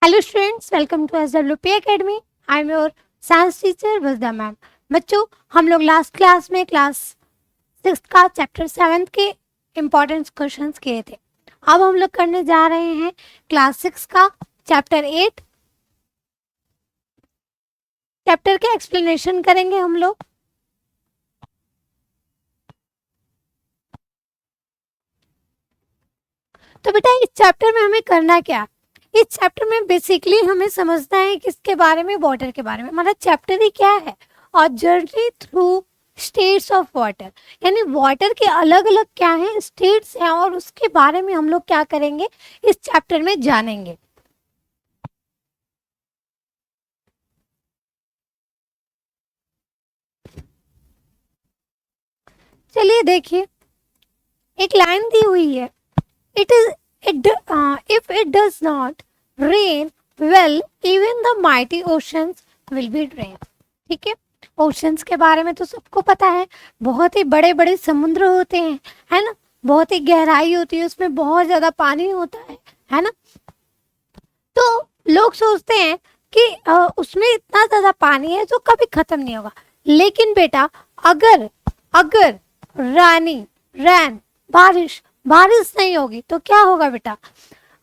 Hello students, welcome to SWP academy. I am your science teacher Wajda ma'am. बच्चों, हम लोग last class में class 6 का चैप्टर 7 के इम्पोर्टेंट क्वेश्चंस किए थे। अब हम लोग करने जा रहे हैं क्लास 6 का चैप्टर 8। चैप्टर के एक्सप्लेनेशन करेंगे हम लोग। तो बेटा, इस चैप्टर में हमें करना क्या? इस चैप्टर में बेसिकली हमें समझना है किसके बारे में, वाटर के बारे में। हमारा चैप्टर ही क्या है? और journey through states of water, यानी वाटर के अलग अलग क्या है स्टेट्स हैं, और उसके बारे में हम लोग क्या करेंगे इस चैप्टर में जानेंगे। चलिए देखिए, एक लाइन दी हुई है, it is if it does not rain well even the mighty oceans will be drain. ठीक है, ओशंस के बारे में तो सबको पता है, बहुत ही बड़े बड़े समुद्र होते हैं, है ना, बहुत ही गहराई होती है, उसमें बहुत ज्यादा पानी होता है ना। तो लोग सोचते हैं कि उसमें इतना ज्यादा पानी है जो कभी खत्म नहीं होगा। लेकिन बेटा, अगर अगर रानी रैन बारिश बारिश नहीं होगी तो क्या होगा बेटा?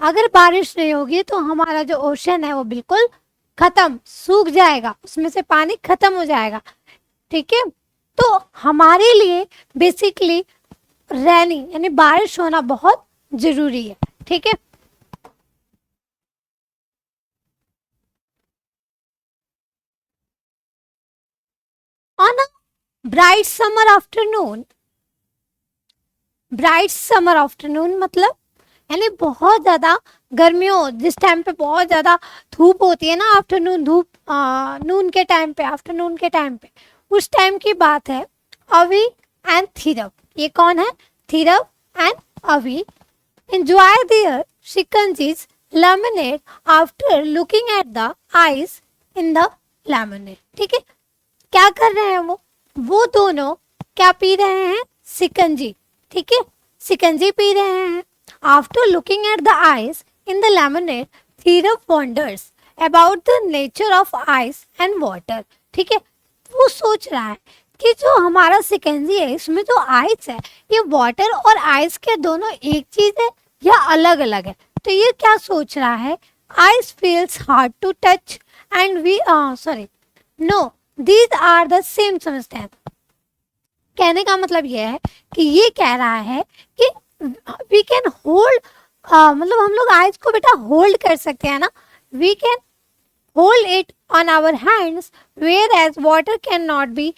अगर बारिश नहीं होगी तो हमारा जो ओशन है वो बिल्कुल खत्म, सूख जाएगा, उसमें से पानी खत्म हो जाएगा। ठीक है, तो हमारे लिए बेसिकली रैनी यानी बारिश होना बहुत जरूरी है। ठीक है, on a bright summer afternoon, bright summer afternoon मतलब यानी बहुत ज्यादा गर्मियों, जिस टाइम पे बहुत ज्यादा धूप होती है ना, आफ्टरनून धूप, नून के टाइम पे, आफ्टरनून के टाइम पे, उस टाइम की बात है। अवी एंड थीरव, ये कौन है? Theerav and Avi enjoy their shikanjis lemonade after looking at the ice in the lemonade. ठीक है, क्या कर रहे हैं वो दोनों क्या पी रहे हैं? शिकंजी। ठीक है, शिकंजी पी रहे हैं। After looking at the ice in the lemonade, Theerav wonders about the nature of ice and water. ठीक है, वो सोच रहा है कि जो हमारा शिकंजी है, इसमें जो आइस है, ये वाटर और आइस के दोनों एक चीज है या अलग अलग है? तो ये क्या सोच रहा है? Ice feels hard to touch and we sorry no these are the same substance. कहने का मतलब यह है कि ये कह रहा है कि वी कैन होल्ड, मतलब हम लोग आइस को बेटा होल्ड कर सकते हैं ना, we can hold it on our hands, whereas water can not be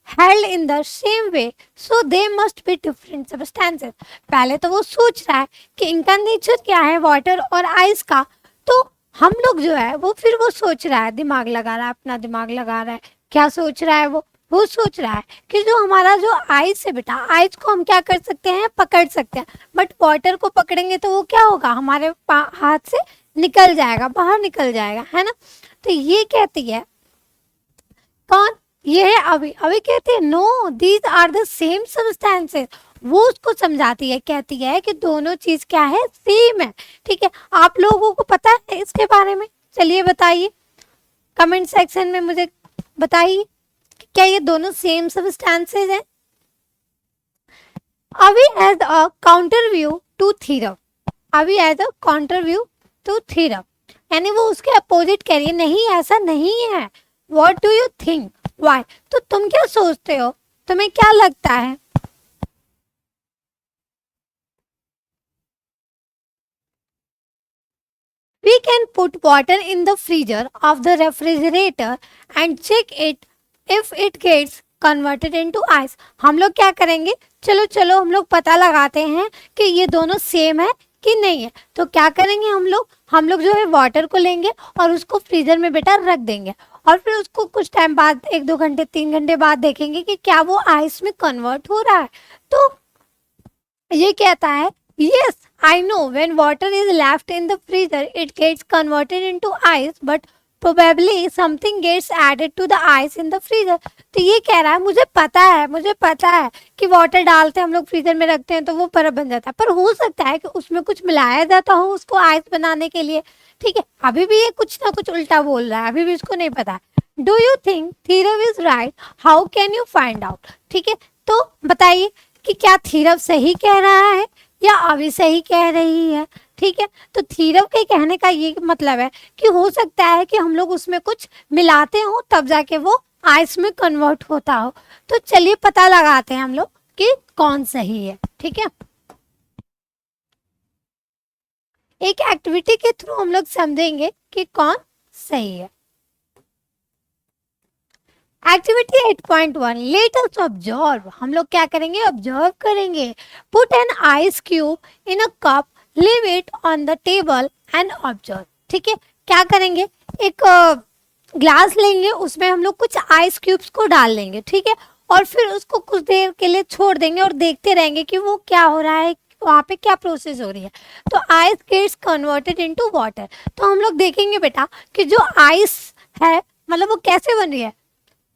held in the same way, so they must be different substances। पहले तो वो सोच रहा है कि इनका नेचर क्या है वाटर और आइस का, तो हम लोग जो है वो सोच रहा है, दिमाग लगा रहा है, अपना दिमाग लगा रहा है। क्या सोच रहा है वो सोच रहा है कि जो हमारा जो आइस है बेटा, आइस को हम क्या कर सकते हैं? पकड़ सकते हैं। बट वाटर को पकड़ेंगे तो वो क्या होगा? हमारे हाथ से निकल जाएगा, बाहर निकल जाएगा, है ना। तो ये कहती है कौन? ये है अभी। अभी कहती है no these are the same substances. वो उसको समझाती है, कहती है कि दोनों चीज क्या है? सेम है। ठीक है, आप लोगों को पता है इसके बारे में? चलिए बताइए, कमेंट सेक्शन में मुझे बताइए कि क्या ये दोनों सेम सब्सटेंसेस हैं? Avi as a counter view to Theerav, Avi as a counter view to Theerav, यानी वो उसके अपोजिट कह रही है, नहीं ऐसा नहीं है। What do you think Y? तो तुम क्या सोचते हो, तुम्हें क्या लगता है? We can put water in the freezer of the refrigerator and check it if it gets converted into ice। हम लोग क्या करेंगे? चलो चलो हम लोग पता लगाते हैं कि ये दोनों सेम है कि नहीं है। तो क्या करेंगे हम लोग जो है वाटर को लेंगे और उसको फ्रीजर में बेटा रख देंगे, और फिर उसको कुछ टाइम बाद, 1-2 घंटे 3 घंटे बाद देखेंगे कि क्या वो आइस में कन्वर्ट हो रहा है। तो ये कहता है yes I know when water is left in the freezer it gets converted into ice, but probably something gets added to the ice in the freezer. तो ये कह रहा है मुझे पता है कि वाटर डालते हैं हम लोग फ्रीजर में रखते हैं तो वो बर्फ बन जाता है, पर हो सकता है कि उसमें कुछ मिलाया जाता हो उसको आइस बनाने के लिए। ठीक है, अभी भी ये कुछ ना कुछ उल्टा बोल रहा है, अभी भी इसको नहीं पता। Do you think Theerav is right, how can you find out. ठीक है, तो बताइए कि क्या थीरव सही कह रहा है या अभी सही कह रही है। ठीक है, तो थीरव के कहने का ये मतलब है कि हो सकता है कि हम लोग उसमें कुछ मिलाते हो तब जाके वो आइस में कन्वर्ट होता हो। तो चलिए पता लगाते हैं हम लोग कि कौन सही है। ठीक है, एक एक्टिविटी के थ्रू हम लोग समझेंगे कि कौन सही है। Activity 8.1 let us observe. हम लोग क्या करेंगे, ऑब्जर्व करेंगे। Put an ice cube in a cup, leave it on the table and observe. ठीक है, क्या करेंगे, एक ग्लास लेंगे, उसमें हम लोग कुछ आइस क्यूब्स को डाल लेंगे। ठीक है, और फिर उसको कुछ देर के लिए छोड़ देंगे और देखते रहेंगे कि वो क्या हो रहा है, वहाँ पे क्या प्रोसेस हो रही है। तो ice gets converted into water. तो हम लोग देखेंगे बेटा कि जो आइस है मतलब वो कैसे बन रही है,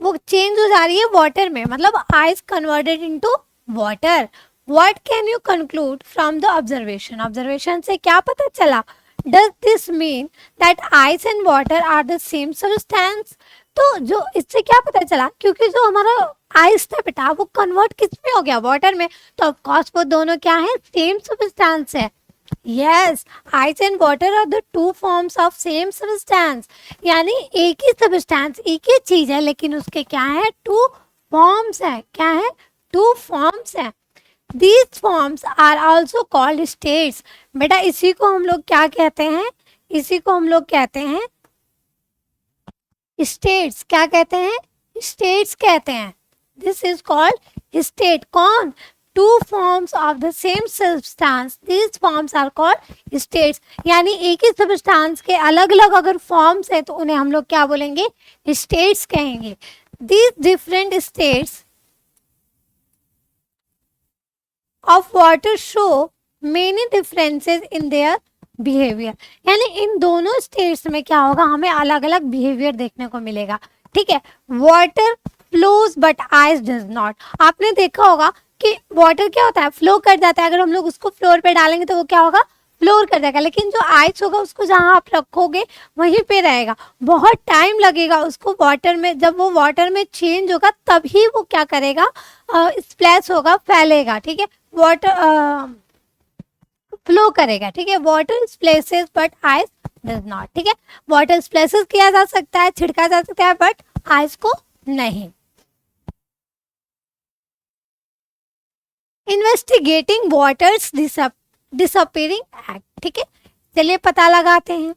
वो चेंज हो जा रही है वाटर में, मतलब ice converted into water. What can you conclude from the observation. Observation से क्या पता चला। Does this mean that ice and water are the same substance. तो जो इससे क्या पता चला, क्योंकि जो हमारा आइस था बेटा वो कन्वर्ट किस में हो गया, वाटर में, तो ऑफ कोर्स वो दोनों क्या है, सेम सब्सटेंस है। Yes, ice and water are the two forms of same substance। यानी एक ही सब्सटेंस, एक ही चीज है, लेकिन उसके क्या है, टू फॉर्म्स है। क्या है, टू फॉर्म्स है। These forms are also called states। बेटा इसी को हम लोग क्या कहते हैं, इसी को हम लोग कहते हैं states। क्या कहते हैं, states कहते हैं। This is called state। कौन, two forms of the same substance, these forms are called states। यानी एक ही substance के अलग अलग अगर forms है तो उन्हें हम लोग क्या बोलेंगे, states कहेंगे। These different states of water show many differences in their behavior। यानी इन दोनों स्टेट्स में क्या होगा, हमें अलग अलग बिहेवियर देखने को मिलेगा। ठीक है, water flows but ice does not. आपने देखा होगा कि वाटर क्या होता है, फ्लो कर जाता है, अगर हम लोग उसको फ्लोर पे डालेंगे तो वो क्या होगा, फ्लोर कर जाएगा, लेकिन जो आइस होगा उसको जहां आप रखोगे वहीं पे रहेगा, बहुत टाइम लगेगा उसको वाटर में, जब वो वाटर में चेंज होगा तभी वो क्या करेगा, स्प्लैश होगा, फैलेगा। ठीक है, वाटर फ्लो करेगा। ठीक है, water splashes but ice does not. ठीक है, वाटर स्प्लैशेस किया जा सकता है, छिड़का जा सकता है, बट आइस को नहीं। Investigating waters disappearing act. ठीक है, चलिए पता लगाते हैं।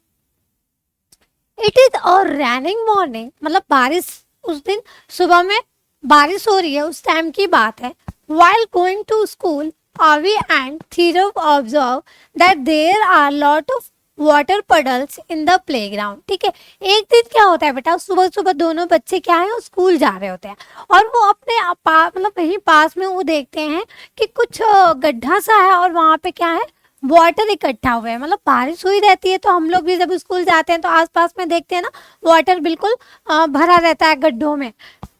It is a raining morning, मतलब बारिश, उस दिन सुबह में बारिश हो रही है, उस टाइम की बात है। while going to school, Avi and Thirav observe that there are lot of water puddles in the playground। ठीक है, एक दिन क्या होता है बेटा, सुबह सुबह दोनों बच्चे क्या है, स्कूल जा रहे होते हैं और वो अपने मतलब वहीं पास में वो देखते हैं कि कुछ गड्ढा सा है और वहाँ पे क्या है, वाटर इकट्ठा हुआ है। मतलब बारिश हुई रहती है तो हम लोग भी जब स्कूल जाते हैं तो आसपास में देखते हैं ना, वाटर बिल्कुल भरा रहता है गड्ढों में।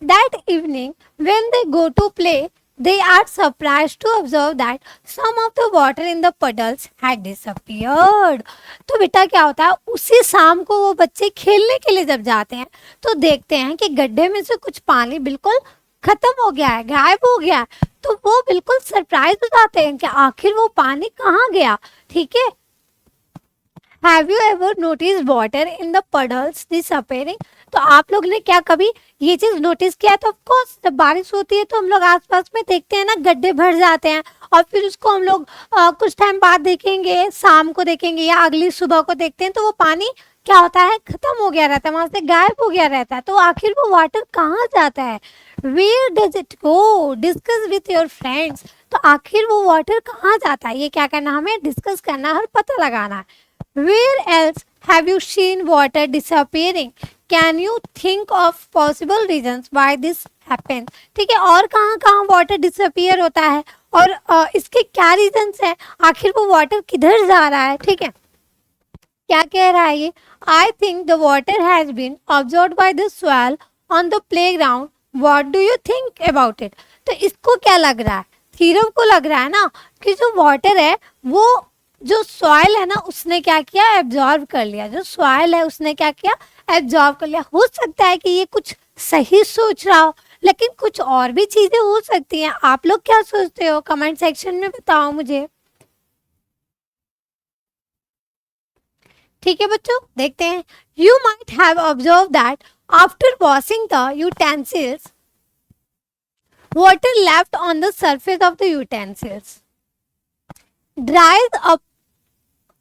That evening when they go to play, they are surprised to observe that some of the water in the puddles had disappeared। तो बेटा क्या होता है, उसी शाम को वो बच्चे खेलने के लिए जब जाते हैं तो देखते हैं कि गड्ढे में से कुछ पानी बिल्कुल खत्म हो गया है, गायब हो गया है। तो वो बिल्कुल सरप्राइज हो जाते हैं कि आखिर वो पानी कहाँ गया। ठीक है, Have you ever noticed water in the puddles disappearing? तो आप लोग ने क्या कभी ये चीज नोटिस किया? तो ऑफकोर्स जब बारिश होती है तो हम लोग आसपास में देखते हैं ना, गड्ढे भर जाते हैं और फिर उसको हम लोग कुछ टाइम बाद देखेंगे, शाम को देखेंगे या अगली सुबह को देखते हैं तो वो पानी क्या होता है, खत्म हो गया रहता है, वहां से गायब हो गया रहता है। तो आखिर वो वाटर कहाँ जाता है, where does it go, discuss with your friends. तो आखिर वो वाटर कहाँ जाता है, ये क्या करना, हमें डिस्कस करना है, पता लगाना है। Where else have you seen water disappearing? Can you think of possible reasons why this happens? ठीक है, और कहाँ कहाँ वाटर डिसअपियर होता है और इसके क्या रीजंस है, आखिर वो वाटर किधर जा रहा है। ठीक है, क्या कह रहा है ये? I think the water has been observe by the soil on the playground, what do you think about it? तो इसको क्या लग रहा है? थीरम को लग रहा है ना कि जो वाटर है वो जो सॉइल है ना उसने क्या किया, एब्जॉर्ब कर लिया। जो सॉइल है उसने क्या किया, एब्जॉर्ब कर लिया। हो सकता है कि ये कुछ सही सोच रहा हो, लेकिन कुछ और भी चीजें हो सकती हैं। आप लोग क्या सोचते हो? कमेंट सेक्शन में बताओ मुझे। ठीक है बच्चों, देखते हैं। You might have observe that after washing the utensils water left on the surface of the utensils dries up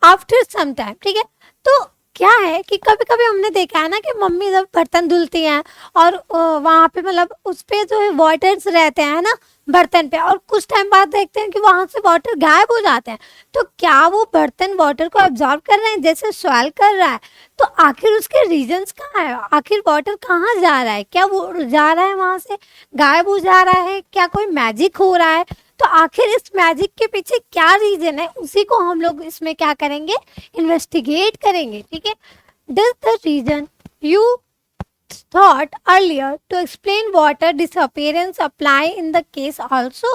after some time. ठीक है, तो क्या है कि कभी कभी हमने देखा है ना कि मम्मी जब बर्तन धुलती हैं और वहां पे मतलब उस पे जो है वाटर्स रहते हैं ना बर्तन पे, और कुछ टाइम बाद देखते हैं कि वहां से वाटर गायब हो जाते हैं। तो क्या वो बर्तन वाटर को एब्जॉर्ब कर रहे हैं जैसे सॉइल कर रहा है? तो आखिर उसके रीजंस कहाँ है? आखिर वाटर कहाँ जा रहा है? क्या वो जा रहा है वहां से गायब हो जा रहा है? क्या कोई मैजिक हो रहा है? तो आखिर इस मैजिक के पीछे क्या रीजन है, उसी को हम लोग इसमें क्या करेंगे, इन्वेस्टिगेट करेंगे। ठीक है, does the reason you thought earlier to explain water disappearance apply in the case also?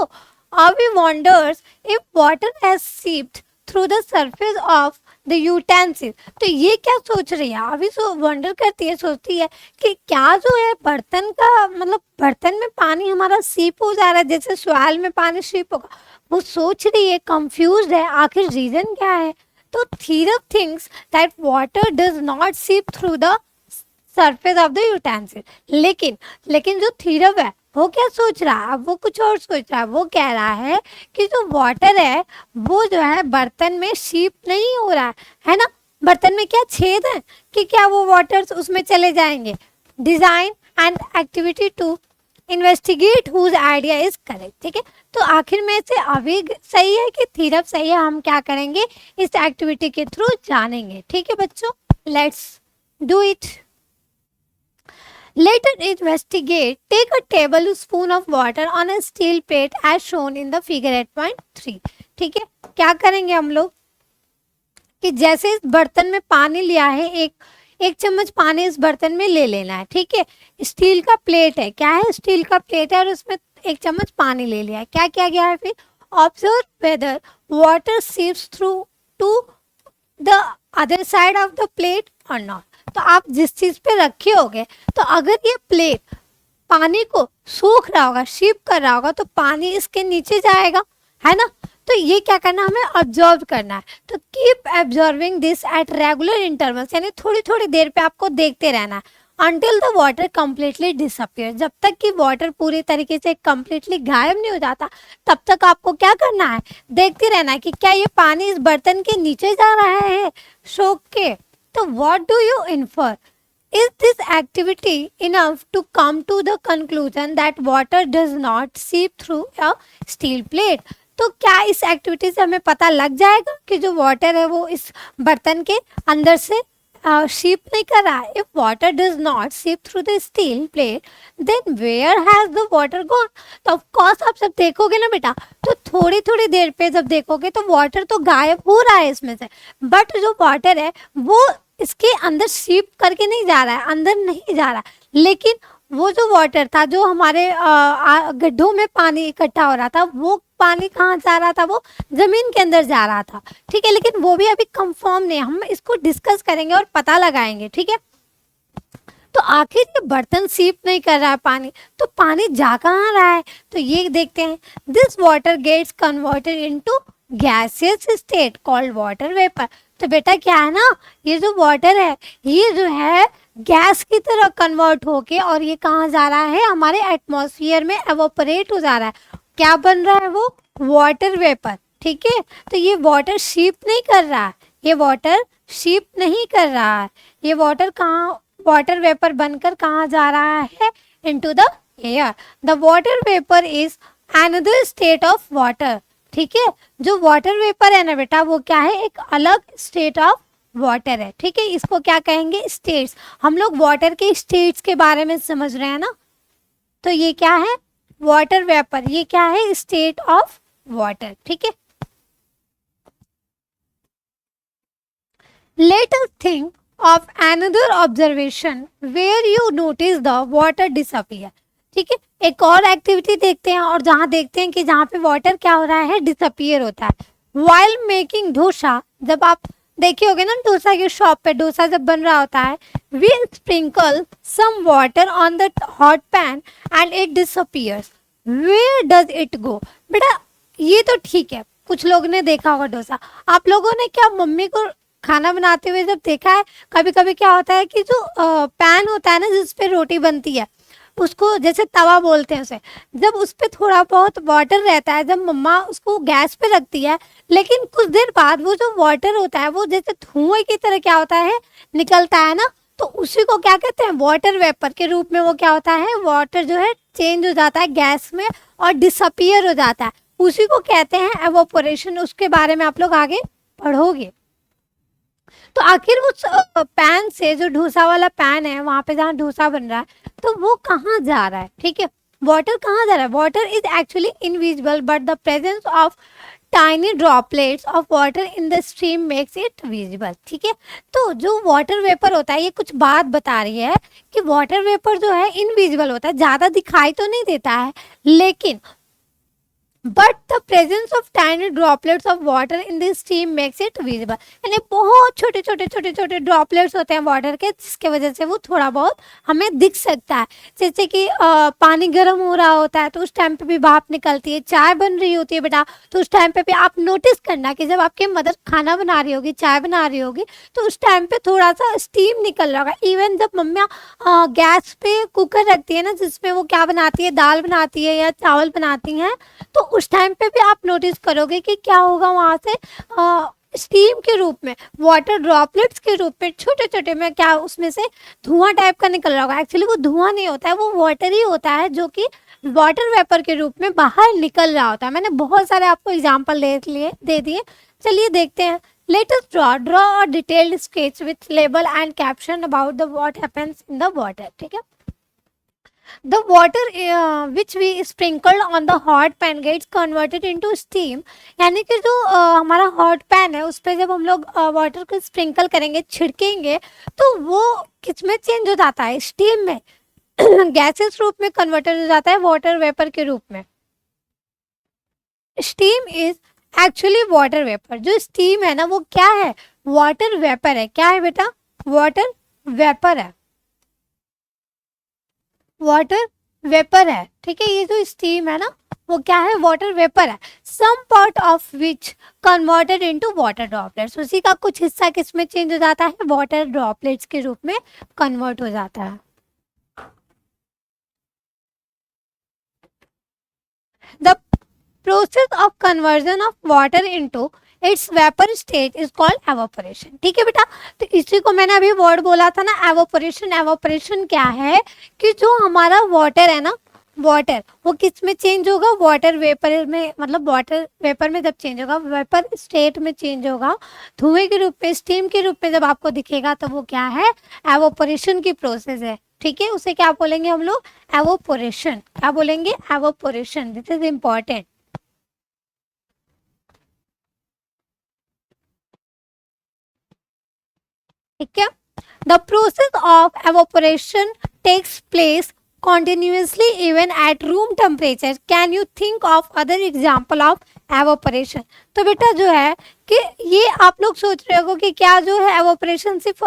Avi wonders if water has seeped through the surface of the utensil. तो ये क्या सोच रही है? अभी वंडर करती है, सोचती है कि क्या जो है बर्तन का मतलब बर्तन में पानी हमारा सीप हो जा रहा है जैसे सॉइल में पानी सीप होगा। वो सोच रही है, कंफ्यूज है, आखिर रीजन क्या है? तो Theeram thinks that water does not seep through the surface of the utensil. लेकिन जो थीरम है वो क्या सोच रहा है? अब वो कुछ और सोच रहा है। वो कह रहा है कि जो वाटर है वो जो है बर्तन में सीप नहीं हो रहा है ना? बर्तन में क्या छेद है कि क्या वो वाटर्स उसमें चले जाएंगे? Design and activity to investigate whose idea is correct. ठीक है, तो आखिर में से अभी सही है कि थीरम सही है? हम क्या करेंगे, इस एक्टिविटी के थ्रू जानेंगे। ठीक है बच्चों, let's do it. Later investigate. Take a tablespoon of water on a steel plate as shown in the figure 8.3. ठीक है, क्या करेंगे हम लोग कि जैसे इस बर्तन में पानी लिया है, एक चम्मच पानी इस बर्तन में ले लेना है। ठीक है, स्टील का प्लेट है, क्या है, स्टील का प्लेट है और उसमें एक चम्मच पानी ले लिया है। क्या किया गया है फिर? Observe whether water seeps through to the other side of the plate और नॉट। तो आप जिस चीज पे रखे होगे, तो अगर ये प्लेट पानी को सोख रहा होगा, शीप कर रहा होगा, तो पानी इसके नीचे जाएगा, है ना? तो ये क्या करना, हमें ऑब्जर्व करना है। तो keep observing this at regular intervals, यानी थोड़ी थोड़ी देर पे आपको देखते रहना है। until the water completely disappear, जब तक कि वाटर पूरी तरीके से completely गायब नहीं हो जाता, तब तक आपको क्या करना है, देखते रहना है कि क्या ये पानी इस बर्तन के नीचे जा रहा है सोख के। तो what do you infer? Is this activity enough to come to the conclusion that water does not seep through a steel plate? तो क्या इस एक्टिविटी से हमें पता लग जाएगा कि जो वाटर है वो इस बर्तन के अंदर से सीप नहीं कर रहा है? If water does not seep through the steel plate, then where has the water gone? तो ऑफ कोर्स आप सब देखोगे ना बेटा, तो थोड़ी थोड़ी देर पे जब देखोगे तो वाटर तो गायब हो रहा है इसमें से, बट जो वाटर है वो इसके अंदर सीप करके नहीं जा रहा है, अंदर नहीं जा रहा, लेकिन वो जो वाटर था जो हमारे गड्ढों में पानी इकट्ठा हो रहा था, वो पानी कहाँ जा रहा था, वो जमीन के अंदर जा रहा था। ठीक है, लेकिन वो भी अभी कंफर्म नहीं, हम इसको डिस्कस करेंगे और पता लगाएंगे। ठीक है, तो आखिर ये बर्तन सीप नहीं कर रहा है पानी, तो पानी जा कहाँ रहा है? तो ये देखते हैं। This water gets converted into gaseous state called water vapour. तो बेटा क्या है ना, ये जो वाटर है ये जो है गैस की तरह कन्वर्ट होके और ये कहाँ जा रहा है, हमारे एटमॉस्फेयर में एवोपरेट हो जा रहा है। क्या बन रहा है वो? Water vapour. ठीक है, तो ये वाटर शीप नहीं कर रहा है, ये वाटर शीप नहीं कर रहा है, ये वाटर कहाँ, वाटर वेपर बनकर कहाँ जा रहा है, into the air. The water vapour is another state of water. ठीक है, जो वाटर वेपर है ना बेटा, वो क्या है, एक अलग स्टेट ऑफ वाटर है। ठीक है, इसको क्या कहेंगे, स्टेट्स। हम लोग वाटर के स्टेट्स के बारे में समझ रहे हैं ना, तो ये क्या है, वाटर वेपर, ये क्या है, स्टेट ऑफ वाटर। ठीक है, Let us think of another observation where you notice the water disappear. ठीक है, एक और एक्टिविटी देखते हैं और जहाँ देखते हैं कि जहाँ पे वाटर क्या हो रहा है, डिसअपियर होता है. While making डोसा, जब आप देखे होगे ना डोसा की शॉप पे डोसा जब बन रहा होता है, we sprinkle some water on the hot pan and it disappears. Where does it go? बेटा ये तो ठीक है, कुछ लोगों ने देखा होगा डोसा. आप लोगों ने क्या मम्मी को खाना बनाते हुए जब देखा है, कभी कभी क्या होता है कि जो पैन होता है ना जिस पे रोटी बनती है, उसको जैसे तवा बोलते हैं उसे, जब उस पे थोड़ा बहुत वाटर रहता है, जब मम्मा उसको गैस पे रखती है, लेकिन कुछ देर बाद वो जो वाटर होता है वो जैसे धुएं की तरह क्या होता है, निकलता है ना, तो उसी को क्या कहते हैं, वाटर वेपर के रूप में वो क्या होता है, वाटर जो है चेंज हो जाता है गैस में और डिसअपियर हो जाता है, उसी को कहते हैं एवोपोरेशन. उसके बारे में आप लोग आगे पढ़ोगे. तो आखिर उस पैन से, जो डोसा वाला पैन है वहां पे जहाँ डोसा बन रहा है, तो वो कहाँ जा रहा है, ठीक है, वाटर कहाँ जा रहा है. Water is actually invisible but the presence of tiny droplets of water in the stream makes it visible. ठीक है, तो जो वाटर वेपर होता है, ये कुछ बात बता रही है कि वाटर वेपर जो है इनविजिबल होता है, ज्यादा दिखाई तो नहीं देता है, लेकिन but the presence of tiny droplets of water in this stream makes it visible. यानी बहुत छोटे छोटे छोटे छोटे ड्रॉपलेट्स होते हैं वाटर के, जिसके वजह से वो थोड़ा बहुत हमें दिख सकता है. जैसे कि पानी गर्म हो रहा होता है तो उस टाइम पे भी भाप निकलती है, चाय बन रही होती है बेटा, तो उस टाइम पे भी आप नोटिस करना कि जब आपकी मदर खाना बना रही होगी, चाय बना रही होगी, तो उस टाइम पे थोड़ा सा स्टीम निकल रहा होगा. इवन जब मम्मियाँ गैस पे कुकर रखती है ना, जिसमें वो क्या बनाती है, दाल बनाती है या चावल बनाती हैं, तो उस टाइम पे भी आप नोटिस करोगे कि क्या होगा, वहां से स्टीम के रूप में, वाटर ड्रॉपलेट्स के रूप में छोटे छोटे में क्या उसमें से धुआं टाइप का निकल रहा होगा. एक्चुअली वो धुआं नहीं होता है, वो वाटर ही होता है जो कि वाटर वेपर के रूप में बाहर निकल रहा होता है. मैंने बहुत सारे आपको एग्जाम्पल दे दिए. चलिए देखते हैं. Let us draw a detailed sketch with label and caption about the what happens in the water. ठीक है, the water which we sprinkled on the hot pan gets converted into steam. यानी कि जो हमारा hot pan है उस पर जब हम लोग वाटर को स्प्रिंकल करेंगे, छिड़केंगे, तो वो किस में चेंज हो जाता है, स्टीम में, गैसेस रूप में कन्वर्टेड हो जाता है वाटर वेपर के रूप में. Steam is actually water vapour. जो स्टीम है ना वो क्या है, वाटर वेपर है. क्या है बेटा, वाटर वेपर है, वाटर वेपर है. ठीक है, ये जो स्टीम है ना वो क्या है, वाटर वेपर है. Some part of which converted into water droplets. उसी का कुछ हिस्सा किस में चेंज हो जाता है, वाटर ड्रॉपलेट्स के रूप में कन्वर्ट हो जाता है. The process of conversion of water into its vapour state is called evaporation. ठीक है बेटा, तो इसी को मैंने अभी वर्ड बोला था ना, एवोपरेशन. एवोपरेशन क्या है कि जो हमारा वाटर है ना, वाटर वो किस में चेंज होगा, वाटर वेपर में, मतलब वाटर वेपर में जब चेंज होगा, वेपर स्टेट में चेंज होगा, धुएं के रूप में, स्टीम के रूप में जब आपको दिखेगा, तो वो क्या है, एवोपरेशन की प्रोसेस है. ठीक है, उसे क्या बोलेंगे हम लोग, एवोपरेशन. क्या बोलेंगे, एवोपरेशन. This is important. ठीक है, the process of evaporation takes place continuously even at room temperature. Can you think of other example of evaporation? तो बेटा जो है कि ये आप लोग सोच रहे हो कि क्या जो है एवोपरेशन सिर्फ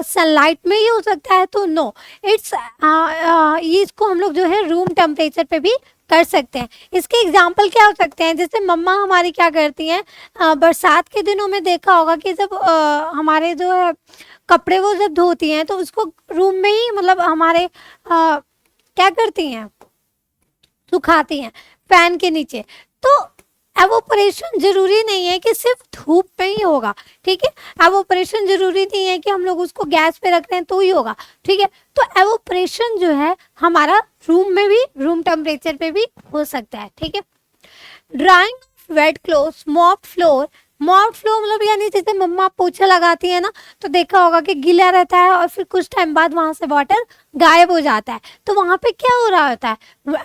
सनलाइट में ही हो सकता है, तो नो, इट्स ये इसको हम लोग जो है रूम टेम्परेचर पे भी कर सकते हैं. इसके एग्जाम्पल क्या हो सकते हैं, जैसे मम्मा हमारी क्या करती हैं, बरसात के दिनों में देखा होगा कि जब हमारे जो है कपड़े वो जब धोती हैं तो उसको रूम में ही, मतलब हमारे क्या करती हैं, सुखाती हैं फैन के नीचे. तो एवोपरेशन जरूरी नहीं है कि सिर्फ धूप में ही होगा. ठीक है, एवोपरेशन जरूरी नहीं है कि हम लोग उसको गैस पे रख रहे हैं तो ही होगा. ठीक है, तो एवोपरेशन जो है हमारा रूम में भी, रूम टेम्परेचर पे भी हो सकता है. ठीक है, drying wet clothes, mop floor mop floor मतलब यानी जैसे मम्मा पोछा लगाती है ना, तो देखा होगा कि गीला रहता है और फिर कुछ टाइम बाद वहां से वाटर गायब हो जाता है। तो वहां पे क्या हो रहा होता है,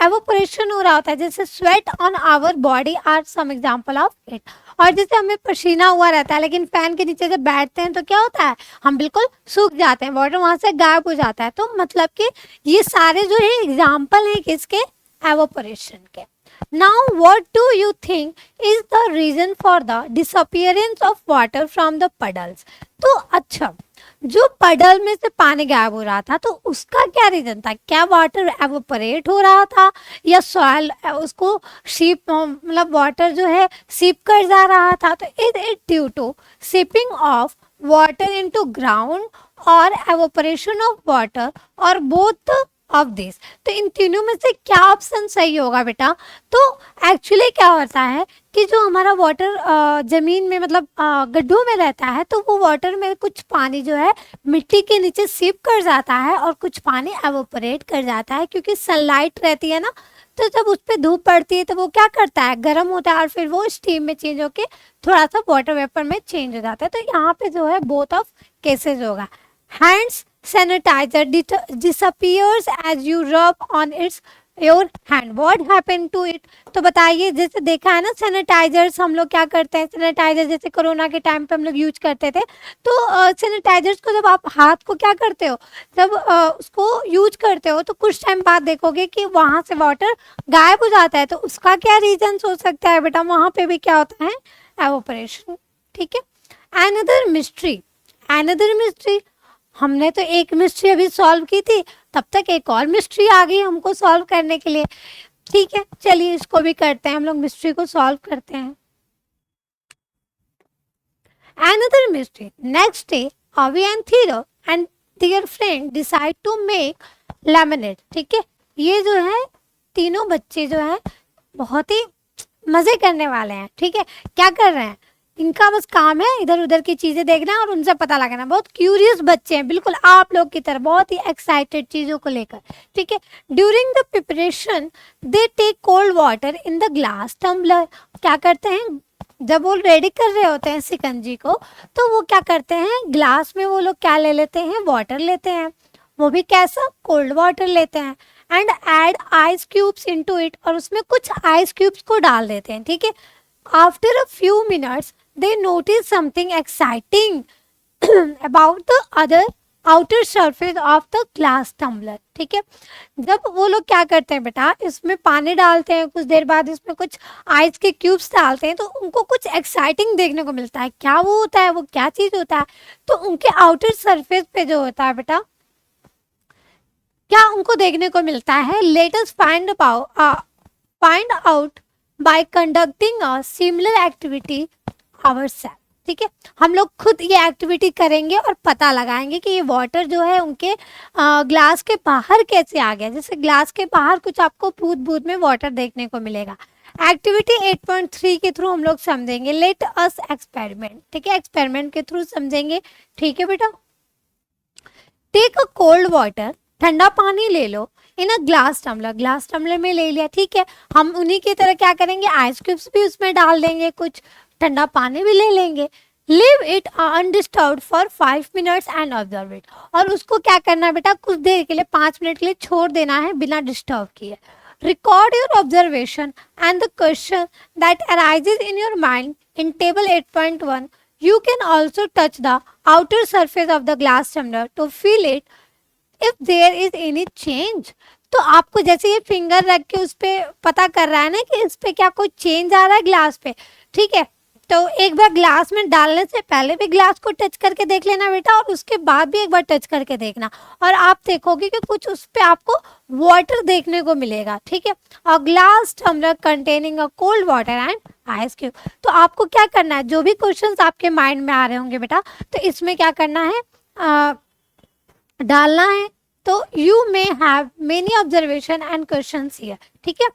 एवोपोरेशन हो रहा होता है। जैसे sweat on our body are some example of it. और जैसे हमें पसीना हुआ रहता है, लेकिन फैन के नीचे जब बैठते हैं तो क्या होता है, हम बिल्कुल सूख जाते हैं, वाटर वहां से गायब हो जाता है। तो मतलब कि ये सारे जो है एग्जाम्पल है किसके, एवोपोरेशन के। Now what do you think is the reason for the disappearance of water from the puddles? तो अच्छा, जो पडल में से पानी गायब हो रहा था तो उसका क्या रीजन था, क्या वाटर एवोपरेट हो रहा था या सॉइल उसको सीप मतलब वाटर जो है सीप कर जा रहा था। तो it due to seeping of water into ground और एवोपरेशन ऑफ वाटर और बोथ ऑफ दिस। तो इन तीनों में से क्या ऑप्शन सही होगा बेटा। तो एक्चुअली क्या होता है कि जो हमारा वाटर जमीन में मतलब गड्ढों में रहता है, तो वो वाटर में कुछ पानी जो है मिट्टी के नीचे सीप कर जाता है और कुछ पानी एवोपरेट कर जाता है, क्योंकि सनलाइट रहती है ना, तो जब उस पर धूप पड़ती है तो वो क्या करता है, गर्म होता है और फिर वो स्टीम में चेंज होके थोड़ा सा वाटर वेपर में चेंज हो जाता है। तो यहाँ पे जो है बोथ ऑफ केसेस होगा। Hands sanitizer disappears as you rub on its your hand. What happened to it? तो बताइए, जैसे देखा है ना सैनिटाइजर्स हम लोग क्या करते हैं, सैनिटाइजर जैसे कोरोना के टाइम पे हम लोग यूज करते थे, तो सैनिटाइजर्स को जब आप हाथ को क्या करते हो, जब उसको यूज करते हो तो कुछ टाइम बाद देखोगे कि वहां से वाटर गायब हो जाता है। तो उसका क्या रीजन हो सकता है बेटा, वहां पे भी क्या होता है, एवोपरेशन। ठीक है, अनदर मिस्ट्री, अनदर मिस्ट्री, हमने तो एक मिस्ट्री अभी सॉल्व की थी, तब तक एक और मिस्ट्री आ गई हमको सॉल्व करने के लिए। ठीक है, चलिए इसको भी करते हैं, हम लोग मिस्ट्री को सॉल्व करते हैं। Another mystery. Next day, Avi and Thira and their friend decide to make lemonade. ठीक है, ये जो है तीनों बच्चे जो है बहुत ही मजे करने वाले हैं। ठीक है, क्या कर रहे हैं, इनका बस काम है इधर उधर की चीजें देखना और उनसे पता लगाना। बहुत क्यूरियस बच्चे हैं, बिल्कुल आप लोग की तरह, बहुत ही एक्साइटेड चीजों को लेकर। ठीक है, during the preparation they take cold water in the glass tumbler. क्या करते हैं, जब वो रेडी कर रहे होते हैं सिकंजी को, तो वो क्या करते हैं, ग्लास में वो लोग क्या ले लेते हैं, वाटर लेते हैं, वो भी कैसा, कोल्ड वाटर लेते हैं, and add ice cubes into it, और उसमें कुछ आइस क्यूब्स को डाल देते हैं। ठीक है, after a few minutes they notice something exciting about the other outer surface of the glass tumbler. ठीक है, जब वो लोग क्या करते हैं बेटा, इसमें पानी डालते हैं, कुछ देर बाद इसमें कुछ आइस के क्यूब्स डालते हैं, तो उनको कुछ एक्साइटिंग देखने को मिलता है। क्या वो होता है, वो क्या चीज होता है, तो उनके आउटर सरफेस पे जो होता है बेटा, क्या उनको देखने को मिलता है, let us find out by conducting a similar activity ourself. ठीक है, हम लोग खुद ये एक्टिविटी करेंगे और पता लगाएंगे कि ये वाटर जो है उनके ग्लास के बाहर कैसे आ गया। जैसे ग्लास के बाहर कुछ आपको बूंद बूंद में वाटर देखने को मिलेगा। एक्टिविटी 8.3 के थ्रू हम लोग समझेंगे, लेट अस एक्सपेरिमेंट। ठीक है, एक्सपेरिमेंट के थ्रू समझेंगे। ठीक है बेटा, टेक अ कोल्ड वाटर, ठंडा पानी ले लो, in a glass tumbler, glass tumbler में ले लिया। ठीक है, हम उन्हीं की तरह क्या करेंगे, आइस क्यूब्स भी उसमें डाल देंगे, कुछ ठंडा पानी भी ले लेंगे। Live it undisturbed for 5 minutes and observe it, और उसको क्या करना है बेटा, कुछ देर के लिए 5 मिनट के लिए छोड़ देना है बिना डिस्टर्ब किए। Record your observation and the question that arises in your mind in table 8.1। You can also touch the outer surface of the glass tumbler to feel it if there is any change. तो आपको जैसे ये finger रख के उस पे पता कर रहा है ना कि इस पे क्या कोई चेंज आ रहा है ग्लास पे। ठीक है, तो एक बार ग्लास में डालने से पहले भी ग्लास को टच करके देख लेना बेटा, और उसके बाद भी एक बार टच करके देखना, और आप देखोगे कि कुछ उस पे आपको वाटर देखने को मिलेगा। ठीक है, और glass tumbler containing a cold water and ice cube. तो आपको क्या करना है, जो भी क्वेश्चंस आपके माइंड में आ रहे होंगे बेटा, तो इसमें क्या करना है, डालना है। तो you may have many observation and questions here. ठीक है,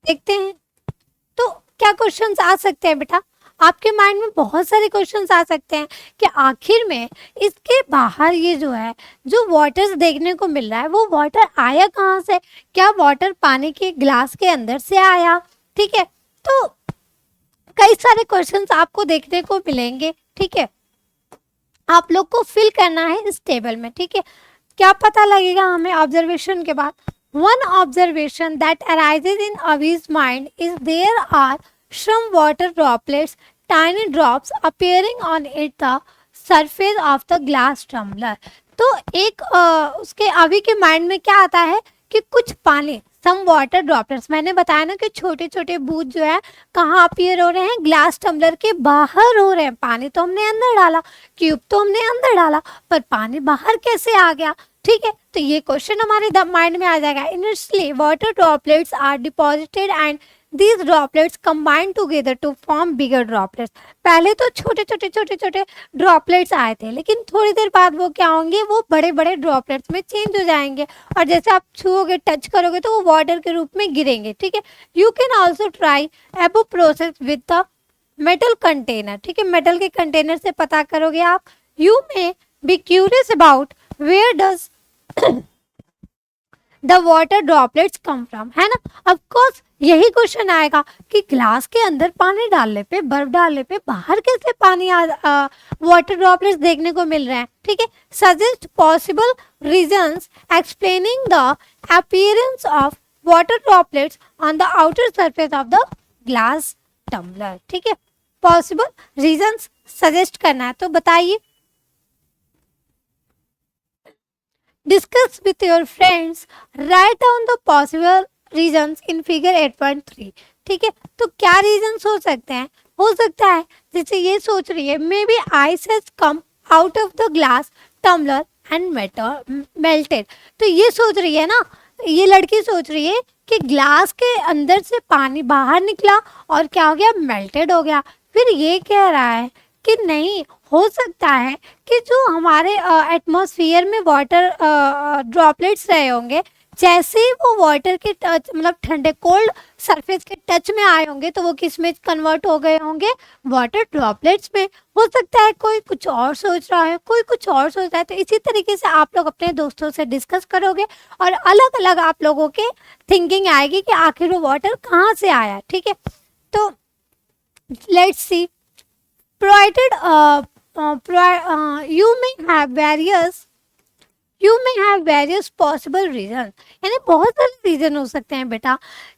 देखते हैं तो क्या क्वेश्चंस आ सकते हैं बेटा, आपके माइंड में बहुत सारे क्वेश्चंस आ सकते हैं कि आखिर में इसके बाहर ये जो है जो वाटर देखने को मिल रहा है, वो वाटर आया कहाँ से, क्या वाटर पानी के ग्लास के अंदर से आया, ठीक है। तो कई सारे क्वेश्चंस आपको देखने को मिलेंगे, ठीक है। आप लोग को फिल करना है इस टेबल में, ठीक है। क्या पता लगेगा हमें ऑब्जर्वेशन के बाद? One observation that arises in Avi's mind is there are some water droplets, tiny drops appearing on it the surface of the glass tumbler. तो एक उसके अभी के माइंड में क्या आता है कि कुछ पानी, सम वाटर ड्रॉपलेट्स, मैंने बताया ना कि छोटे छोटे बूंद जो है कहाँ अपीयर हो रहे हैं, ग्लास टम्बलर के बाहर हो रहे हैं। पानी तो हमने अंदर डाला, क्यूब तो हमने अंदर डाला, पर पानी बाहर कैसे आ गया, ठीक है। तो ये क्वेश्चन हमारे माइंड में आ जाएगा। Initially water droplets are deposited and these droplets combine together to form bigger droplets। पहले तो छोटे छोटे ड्रॉपलेट्स आए थे, लेकिन थोड़ी देर बाद वो क्या होंगे, वो बड़े बड़े ड्रॉपलेट्स में चेंज हो जाएंगे, और जैसे आप छुओगे, टच करोगे तो वो वाटर के रूप में गिरेंगे, ठीक है। You can also try above process with the metal container, ठीक है। मेटल के कंटेनर से पता करोगे आप। You may be curious about where does the water droplets come from, है ना। ऑफ कोर्स यही क्वेश्चन आएगा कि ग्लास के अंदर पानी डालने पे, बर्फ डालने पे बाहर कैसे पानी वाटर ड्रॉपलेट्स देखने को मिल रहे हैं, ठीक है। Suggest possible reasons explaining the appearance of water droplets on the outer surface of the glass tumbler, ठीक है। पॉसिबल रीजंस सजेस्ट करना है, तो बताइए। Discuss with your friends, write down the possible reasons in figure 8.3, ठीक है। तो क्या रीजंस हो सकते हैं? हो सकता है जैसे ये सोच रही है, may be ice has come out of the glass tumbler and melted. तो ये सोच रही है ना, ये लड़की सोच रही है कि ग्लास के अंदर से पानी बाहर निकला और क्या हो गया, मेल्टेड हो गया। फिर ये कह रहा है कि नहीं, हो सकता है कि जो हमारे एटमॉस्फेयर में वाटर ड्रॉपलेट्स रहे होंगे, जैसे ही वो वाटर के टच, मतलब ठंडे कोल्ड सरफेस के टच में आए होंगे, तो वो किस में कन्वर्ट हो गए होंगे, वाटर ड्रॉपलेट्स में। हो सकता है कोई कुछ और सोच रहा है, कोई कुछ और सोच रहा है। तो इसी तरीके से आप लोग अपने दोस्तों से डिस्कस करोगे और अलग अलग आप लोगों के थिंकिंग आएगी कि आखिर वो वाटर कहाँ से आया, ठीक है। तो let's see, provided you may have various possible reasons, यानी बहुत सारे रीजन हो सकते हैं बेटा।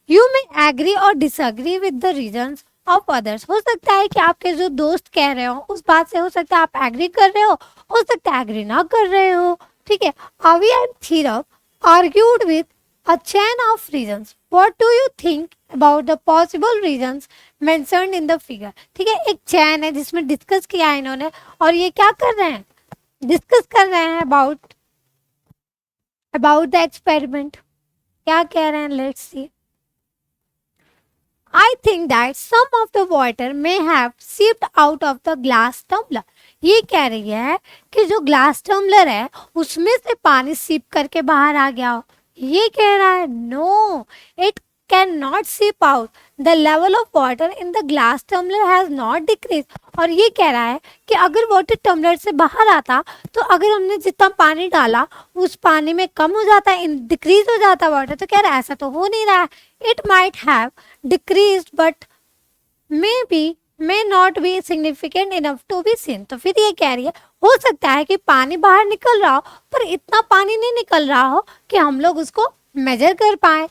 you may agree or disagree with the reasons of others। हो सकता है कि आपके जो दोस्त कह रहे हो उस बात से, हो सकता है आप एग्री कर रहे हो सकता है एग्री ना कर रहे हो, ठीक है। Avi and Thirav argued with a chain of reasons। What do you think about the possible reasons mentioned in the figure, ठीक है। एक चैन है जिसमें डिस्कस किया है इन्होंने, और ये क्या कर रहे हैं, डिस्कस कर रहे हैं अबाउट द एक्सपेरिमेंट। क्या कह रहे हैं, let's see. I think that some of the water may have seeped out of the glass tumbler। ये कह रही है कि जो ग्लास टम्बलर है उसमें से पानी सीप करके बाहर आ गया हो। ये कह रहा है no, it can not seep out, the level of water in the glass tumbler has not decrease. और ये कह रहा है कि अगर वाटर टम्बलर से बाहर आता तो अगर हमने जितना पानी डाला उस पानी में कम हो जाता है, डिक्रीज हो जाता वाटर। तो कह रहा है ऐसा तो हो नहीं रहा है। It might have decrease but may not be significant enough to be seen। तो फिर ये कह रही है हो सकता है कि पानी बाहर निकल रहा हो, पर इतना पानी नहीं निकल रहा हो कि हम लोग उसको मेजर कर पाए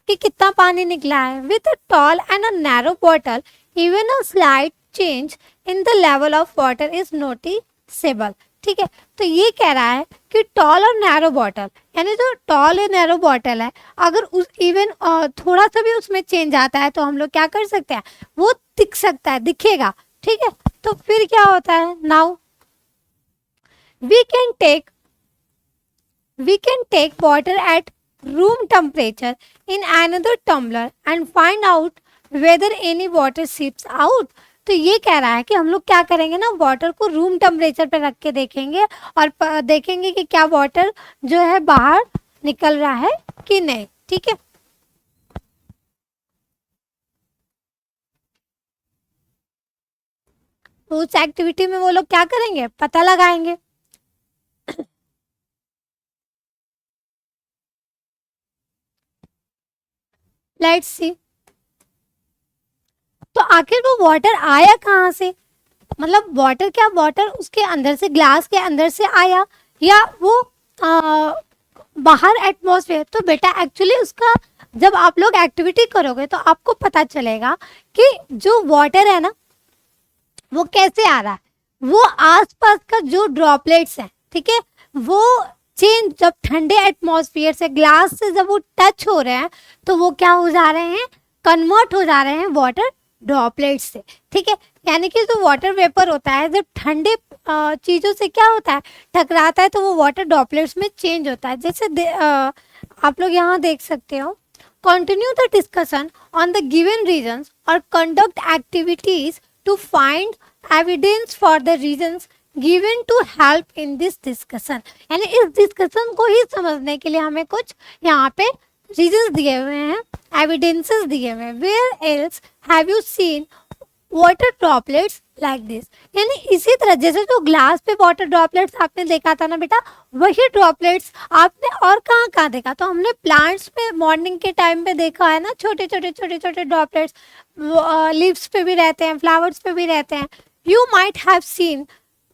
कि कितना पानी निकला है। With a tall and a narrow bottle even a slight change in the level of water is noticeable, ठीक है। तो ये कह रहा है कि टॉल और नैरो बॉटल, यानी जो टॉल और नैरो बॉटल है, अगर उस इवन थोड़ा सा भी उसमें चेंज आता है तो हम लोग क्या कर सकते हैं, वो दिख सकता है, दिखेगा, ठीक है। तो फिर क्या होता है, now we can take water at room temperature in another tumbler and find out whether any water seeps out। तो ये कह रहा है कि हम लोग क्या करेंगे ना, वाटर को रूम टेम्परेचर पे रख के देखेंगे और देखेंगे कि क्या वाटर जो है बाहर निकल रहा है कि नहीं, ठीक है। उस एक्टिविटी में वो लोग क्या करेंगे, पता लगाएंगे। लेट्स सी, आखिर वो वाटर आया कहाँ से, मतलब वाटर क्या वाटर उसके अंदर से, ग्लास के अंदर से आया या वो बाहर एटमॉस्फेयर। तो बेटा एक्चुअली उसका जब आप लोग एक्टिविटी करोगे तो आपको पता चलेगा कि जो वाटर है ना वो कैसे आ रहा है, वो आसपास का जो ड्रॉपलेट्स है, ठीक है, वो चेंज जब ठंडे एटमॉस्फेयर से ग्लास से जब वो टच हो रहे हैं तो वो क्या हो जा रहे हैं, कन्वर्ट हो जा रहे हैं वाटर ड्रॉपलेट्स से, ठीक है। यानी कि जो वाटर वेपर होता है जब ठंडे चीज़ों से क्या होता है, टकराता है, तो वो वाटर ड्रॉपलेट्स में चेंज होता है। जैसे आप लोग यहाँ देख सकते हो, continue the discussion on the given reasons और conduct activities to find evidence for the reasons given to help in this discussion. यानी इस डिस्कशन को ही समझने के लिए हमें कुछ यहाँ पे रीजंस दिए हुए हैं, एविडेंसेस दिए हुए हैं। Where else have you seen water droplets like this. यानी इसी तरह जैसे जो ग्लास पे वाटर ड्रॉपलेट्स आपने देखा था ना बेटा, वही ड्रॉपलेट्स आपने और कहाँ कहाँ देखा, तो हमने प्लांट्स में मॉर्निंग के टाइम पे देखा है ना, छोटे छोटे ड्रॉपलेट्स लीव्स पे भी रहते हैं, फ्लावर्स पे भी रहते हैं। You might have seen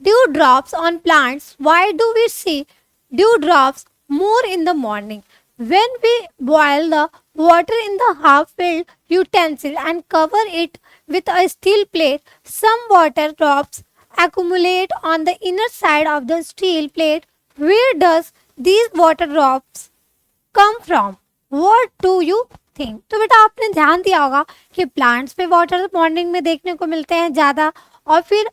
dew drops on plants. Why do we see dew drops more in the morning? When we boil the water in the half-filled utensil and cover it with a steel plate, some water drops accumulate on the inner side of the steel plate. Where does these water drops come from? What do you think? तो बेटा आपने ध्यान दिया होगा कि plants पे water morning में देखने को मिलते हैं ज़्यादा, और फिर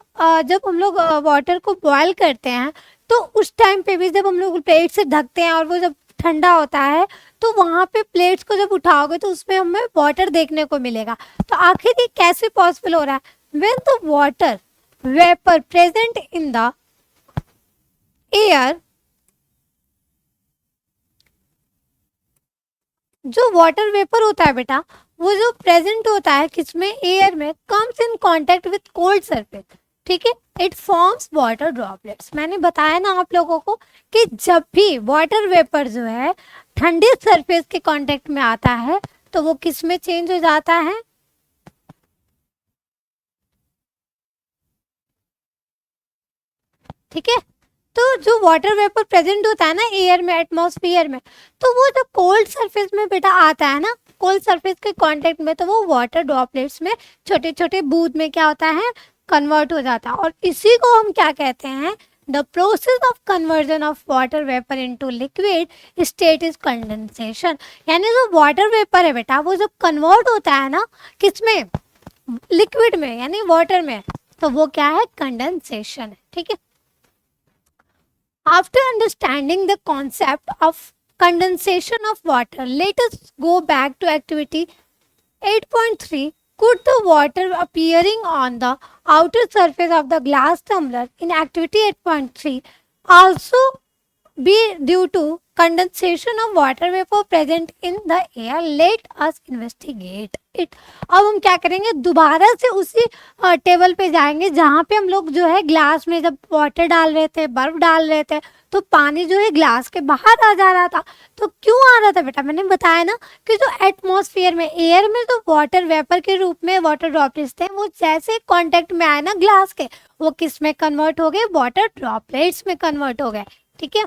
जब हम लोग वाटर को बॉयल करते हैं तो उस टाइम पे भी जब हम लोग प्लेट से ढकते हैं और वो जब ठंडा होता है तो वहाँ पे प्लेट्स को जब उठाओगे तो उसमें हमें वाटर देखने को मिलेगा। तो आखिर ये कैसे पॉसिबल हो रहा है, when the water vapour present in the air, जो वाटर वेपर होता है बेटा वो जो प्रेजेंट होता है किसमें, एयर में, comes in contact with cold surface, ठीक है, इट फॉर्म्स वाटर ड्रॉपलेट्स। मैंने बताया ना आप लोगों को कि जब भी वाटर वेपर जो है ठंडे सरफेस के कांटेक्ट में आता है तो वो किस में चेंज हो जाता है, ठीक है। तो जो वाटर वेपर प्रेजेंट होता है ना एयर में, एटमॉस्फेयर में, तो वो जब कोल्ड सरफेस में बेटा आता है ना, कोल्ड सरफेस के कांटेक्ट में, तो वो वाटर ड्रॉपलेट्स में छोटे छोटे बूंद में क्या होता है, कन्वर्ट हो जाता है। और इसी को हम क्या कहते हैं, the process of conversion of water vapour into liquid state is condensation. यानी जो वाटर वेपर है बेटा वो जब कन्वर्ट होता है ना किसमें, लिक्विड में यानी वाटर में, तो वो क्या है, कंडेंसेशन है, ठीक है। After understanding the concept of condensation of water, let us go back to activity 8.3. Could the water appearing on the outer surface of the glass tumbler in activity 8.3 also be due to condensation of water vapor present in the air? Let us investigate it. अब हम क्या करेंगे, दोबारा से उसी table पे जाएंगे जहाँ पे हम लोग जो है ग्लास में जब वाटर डाल रहे थे, बर्फ डाल रहे थे, तो पानी जो है ग्लास के बाहर आ जा रहा था। तो क्यों आ रहा था बेटा, मैंने बताया ना कि जो एटमॉस्फेयर में, एयर में जो वाटर वेपर के रूप में वाटर ड्रॉपलेट्स थे वो जैसे कांटेक्ट में आए ना ग्लास के, वो किस में कन्वर्ट हो गए, वाटर ड्रॉपलेट्स में कन्वर्ट हो गए, ठीक है।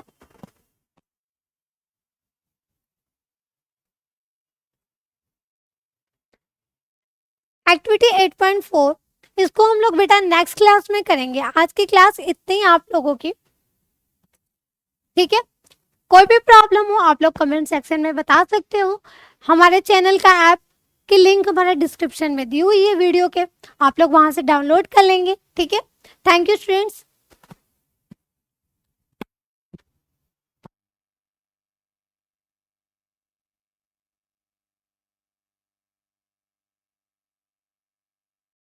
एक्टिविटी 8.4 इसको हम लोग बेटा नेक्स्ट क्लास में करेंगे। आज की क्लास इतनी ही आप लोगों की, ठीक है। कोई भी प्रॉब्लम हो आप लोग कमेंट सेक्शन में बता सकते हो। हमारे चैनल का ऐप की लिंक हमारे डिस्क्रिप्शन में दी हुई है वीडियो के, आप लोग वहां से डाउनलोड कर लेंगे, ठीक है। Thank you students.